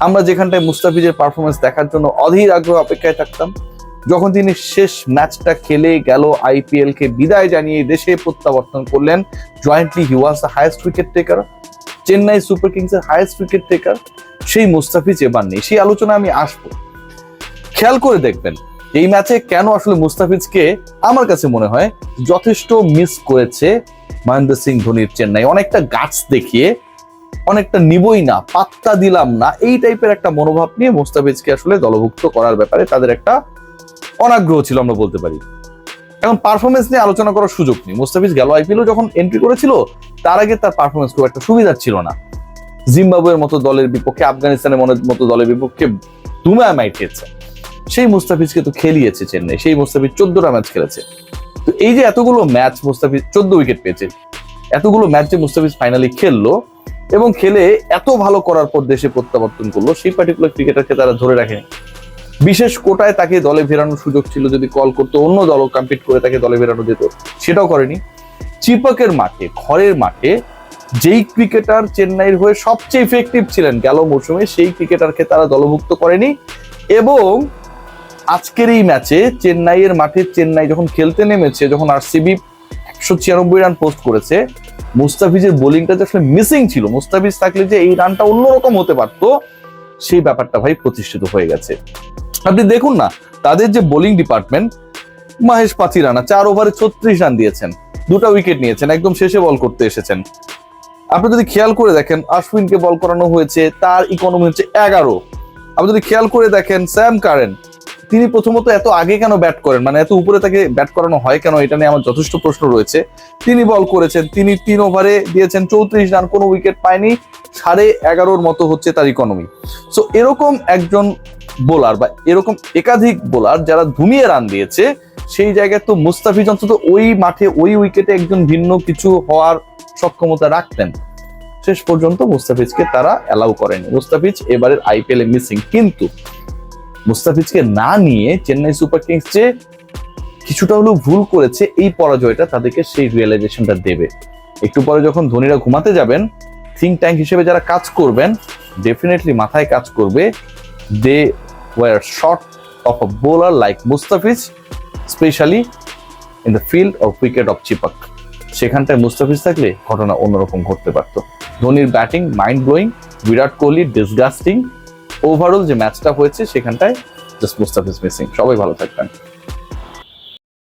আমরা যেখানটায় মুস্তাফিজের পারফরমেন্স দেখার জন্য অধীর আগ্রহ অপেক্ষায় থাকতাম, যখন তিনি শেষ ম্যাচটা খেলে গেল, আইপিএল কে বিদায় জানিয়ে দেশে প্রত্যাবর্তন করলেন, jointly he was the highest wicket taker, Chennai Super Kings এর হাইয়েস্ট উইকেট টেকার। সেই মুস্তাফিজ এবার নেই, সেই আলোচনা আমি আসবো। খেয়াল করে দেখবেন এই ম্যাচে কেন আসলে মুস্তাফিজকে আমার কাছে মনে হয় যথেষ্ট মিস করেছে মহেন্দ্র সিং ধোনির চেন্নাই। অনেকটা গাছ দেখিয়ে, অনেকটা নিবই না, পাত্তা দিলাম না, এই টাইপের একটা মনোভাব নিয়ে মুস্তাফিজকে আসলে দলভুক্ত করার ব্যাপারে তাদের একটা অনাগ্রহ ছিল, আমরা বলতে পারি। এখন পারফরমেন্স নিয়ে আলোচনা করার সুযোগ নেই। মুস্তাফিজ গেল আইপিএল যখন এন্ট্রি করেছিল, তার আগে তার পারফরমেন্স খুব একটা সুবিধার ছিল না। জিম্বাবুয়ের মতো দলের বিপক্ষে, আফগানিস্তানের মতো দলের বিপক্ষে দুমায় মাইটিয়েছে। সেই মুস্তাফিজকে তো খেলিয়েছে চেন্নাই, সেই মুস্তাফিজ 14টা ম্যাচ খেলেছে। তো এই যে এতগুলো ম্যাচ মুস্তাফিজ 14 উইকেট পেয়েছে, এতগুলো ম্যাচ যে মুস্তাফিজ ফাইনালি খেললো এবং খেলে এত ভালো করার পর দেশে প্রত্যাবর্তন করলো, সেই পার্টিকুলার ক্রিকেটারকে তারা ধরে রাখেনি। বিশেষ কোটায় তাকে দলে ফেরানোর সুযোগ ছিল, যদি কল করতো অন্য দলও কম্পিট করে তাকে দলে ফেরানো যেত, সেটাও করেনি। চিপকের মাঠে, ঘরের মাঠে যেই ক্রিকেটার চেন্নাইয়ের হয়ে সবচেয়ে ইফেক্টিভ ছিলেন গেল মৌসুমে, সেই ক্রিকেটারকে তারা দলভুক্ত করেনি। এবং আজকের এই ম্যাচে চেন্নাইয়ের মাঠে চেন্নাই যখন খেলতে নেমেছে, যখন আরসিবি 196 রান পোস্ট করেছে, মুস্তাফিজের বোলিংটা যে আসলে মিসিং ছিল, মুস্তাফিজ থাকলে যে এই রানটা অন্যরকম হতে পারতো, সেই ব্যাপারটা ভাই প্রতিষ্ঠিত হয়ে গেছে। আপনি দেখুন না, তাদের যে বোলিং ডিপার্টমেন্ট, মহেশ পাতি রানা 4 ওভারে 36 রান দিয়েছেন, 2টা উইকেট নিয়েছেন, একদম শেষে বল করতে এসেছেন। আপনি যদি খেয়াল করে দেখেন, আশ্বিনকে বল করানো হয়েছে, তার ইকোনমি হচ্ছে 11। আপনি যদি খেয়াল করে দেখেন, স্যাম কারেন, তিনি প্রথমত এত আগে কেন ব্যাট করেন, মানে এত উপরে তাকে ব্যাট করানো হয় কেন, এটা নিয়ে আমার যথেষ্ট প্রশ্ন রয়েছে। তিনি বল করেছেন, তিনি 3 ওভারে দিয়েছেন 34 রান, কোনো উইকেট পায়নি, 11.5 মতো হচ্ছে তার ইকোনমি। সো এরকম একজন বোলার বা এরকম একাধিক বোলার যারা ধুমিয়ে রান দিয়েছে, সেই জায়গায় তো মুস্তাফিজ অন্তত ওই মাঠে ওই উইকেটে একজন ভিন্ন কিছু হওয়ার সক্ষমতা রাখতেন। শেষ পর্যন্ত মুস্তাফিজকে তারা অ্যালাউ করেনি। মুস্তাফিজ এবারের আইপিএল এ মিসিং, কিন্তু মুস্তাফিজকে না নিয়ে চেন্নাই সুপার কিংস যে কিছুটা হলেও ভুল করেছে, এই পরাজয়টা তাদেরকে সেই রিয়েলাইজেশনটা দেবে। একটু পরে যখন ধোনিরা ঘুমাতে যাবেন, থিঙ্ক ট্যাঙ্ক হিসেবে যারা কাজ করবেন, ডেফিনেটলি মাথায় কাজ করবে, they were short of a bowler like Mustafiz, specially in the field of wicket of Chepauk. সেখানটায় মুস্তাফিজ থাকলে ঘটনা অন্যরকম ঘটতে পারত। ধোনির batting mind blowing, Virat Kohli disgusting, overall যে ম্যাচটা হয়েছে সেখানটায় জাস্ট মুস্তাফিজ মিসিং। সবাই ভালো থাকবেন।